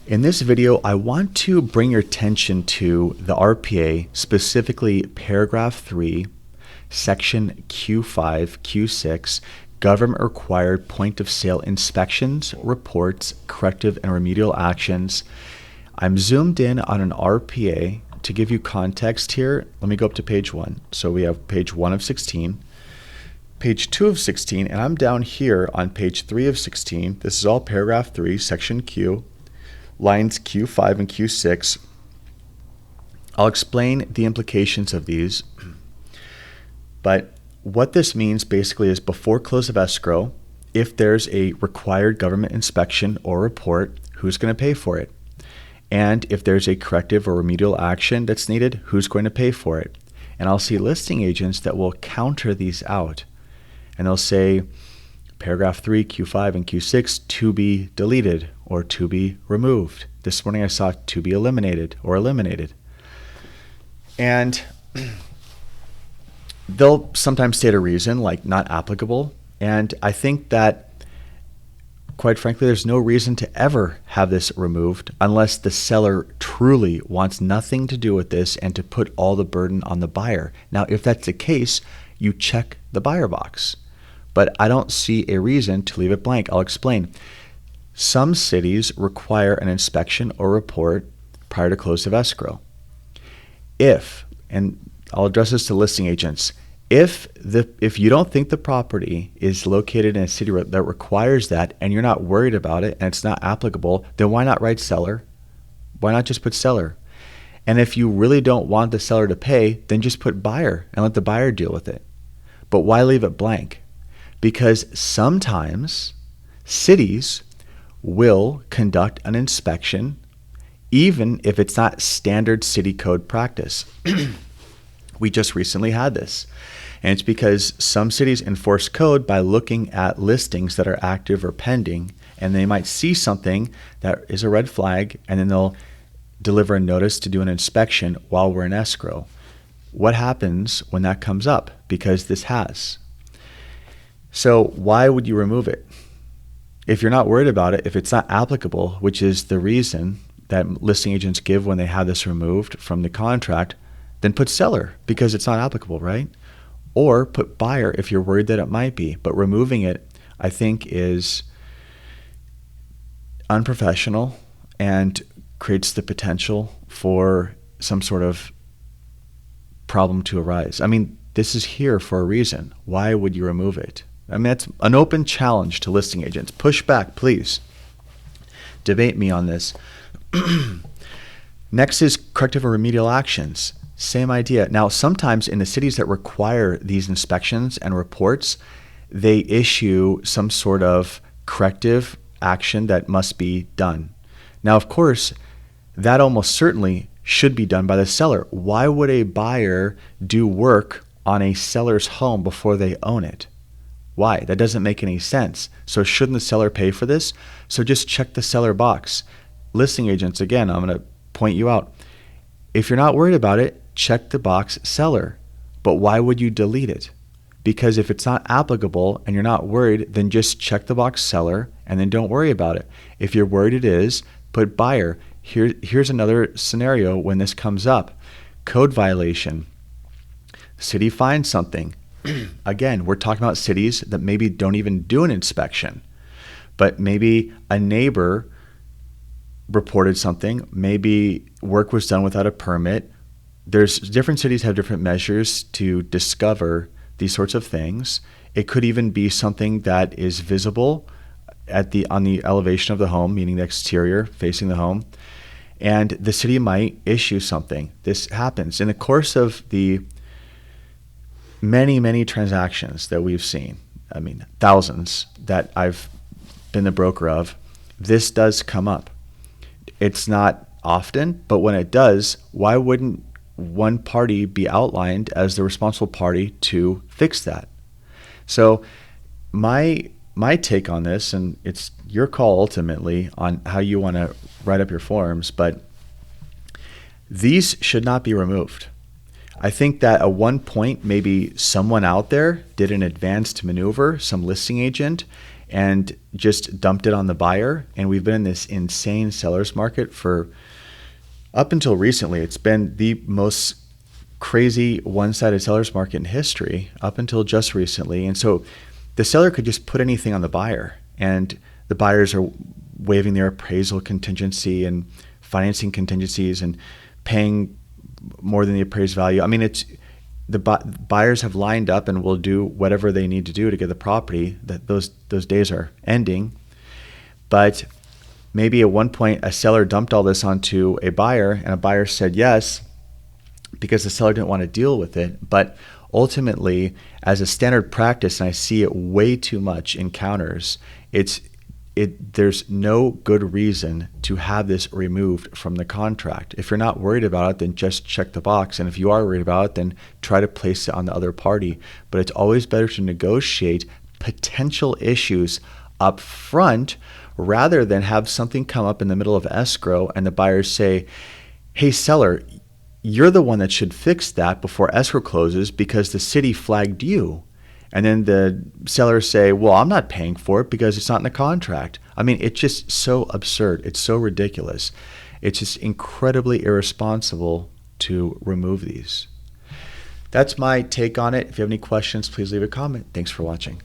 In this video, I want to bring your attention to the RPA, specifically paragraph 3, section Q5, Q6, government required point of sale inspections, reports, corrective and remedial actions. I'm zoomed in on an RPA to give you context here. Let me go up to page 1. So we have page 1 of 16, page 2 of 16, and I'm down here on page 3 of 16. This is all paragraph 3, section Q. Lines Q5 and Q6. I'll explain the implications of these, but what this means basically is before close of escrow, if there's a required government inspection or report, who's going to pay for it? And if there's a corrective or remedial action that's needed, who's going to pay for it? And I'll see listing agents that will counter these out. And they'll say, paragraph 3, Q5, and Q6 to be deleted or to be removed. This morning I saw to be eliminated or eliminated. And they'll sometimes state a reason like not applicable. And I think that, quite frankly, there's no reason to ever have this removed unless the seller truly wants nothing to do with this and to put all the burden on the buyer. Now, if that's the case, you check the buyer box. But I don't see a reason to leave it blank. I'll explain. Some cities require an inspection or report prior to close of escrow. If, and I'll address this to listing agents, if you don't think the property is located in a city that requires that and you're not worried about it and it's not applicable, then why not write seller? Why not just put seller? And if you really don't want the seller to pay, then just put buyer and let the buyer deal with it. But why leave it blank? Because sometimes cities will conduct an inspection even if it's not standard city code practice. We just recently had this. And it's because some cities enforce code by looking at listings that are active or pending, and they might see something that is a red flag, and then they'll deliver a notice to do an inspection while we're in escrow. What happens when that comes up? Because this has. So why would you remove it? If you're not worried about it, if it's not applicable, which is the reason that listing agents give when they have this removed from the contract, then put seller because it's not applicable, right? Or put buyer if you're worried that it might be. But removing it, I think, is unprofessional and creates the potential for some sort of problem to arise. I mean, this is here for a reason. Why would you remove it? I mean, that's an open challenge to listing agents. Push back, please. Debate me on this. Next is corrective or remedial actions. Same idea. Now, sometimes in the cities that require these inspections and reports, they issue some sort of corrective action that must be done. Now, of course, that almost certainly should be done by the seller. Why would a buyer do work on a seller's home before they own it? Why? That doesn't make any sense. So shouldn't the seller pay for this? So just check the seller box. Listing agents, again, I'm going to point you out. If you're not worried about it, check the box seller. But why would you delete it? Because if it's not applicable and you're not worried, then just check the box seller and then don't worry about it. If you're worried it is, put buyer. Here's another scenario when this comes up. Code violation. City finds something. Again, we're talking about cities that maybe don't even do an inspection, but maybe a neighbor reported something, maybe work was done without a permit. There's different cities have different measures to discover these sorts of things. It could even be something that is visible on the elevation of the home, meaning the exterior facing the home, and the city might issue something. This happens in the course of the many transactions that we've seen. I mean, thousands that I've been the broker of. This does come up. It's not often, but when it does, why wouldn't one party be outlined as the responsible party to fix that? So my take on this, and it's your call ultimately on how you want to write up your forms, but these should not be removed. I think that at one point, maybe someone out there did an advanced maneuver, some listing agent, and just dumped it on the buyer. And we've been in this insane seller's market for up until recently. It's been the most crazy one-sided seller's market in history up until just recently. And so the seller could just put anything on the buyer, and the buyers are waiving their appraisal contingency and financing contingencies and paying more than the appraised value. I mean, it's the buyers have lined up and will do whatever they need to do to get the property. That those days are ending. But maybe at one point a seller dumped all this onto a buyer, and a buyer said yes because the seller didn't want to deal with it. But ultimately, as a standard practice, and I see it way too much in counters, there's no good reason to have this removed from the contract. If you're not worried about it, then just check the box. And if you are worried about it, then try to place it on the other party. But it's always better to negotiate potential issues up front rather than have something come up in the middle of escrow and the buyers say, hey, seller, you're the one that should fix that before escrow closes because the city flagged you. And then the sellers say, well, I'm not paying for it because it's not in the contract. I mean, it's just so absurd. It's so ridiculous. It's just incredibly irresponsible to remove these. That's my take on it. If you have any questions, please leave a comment. Thanks for watching.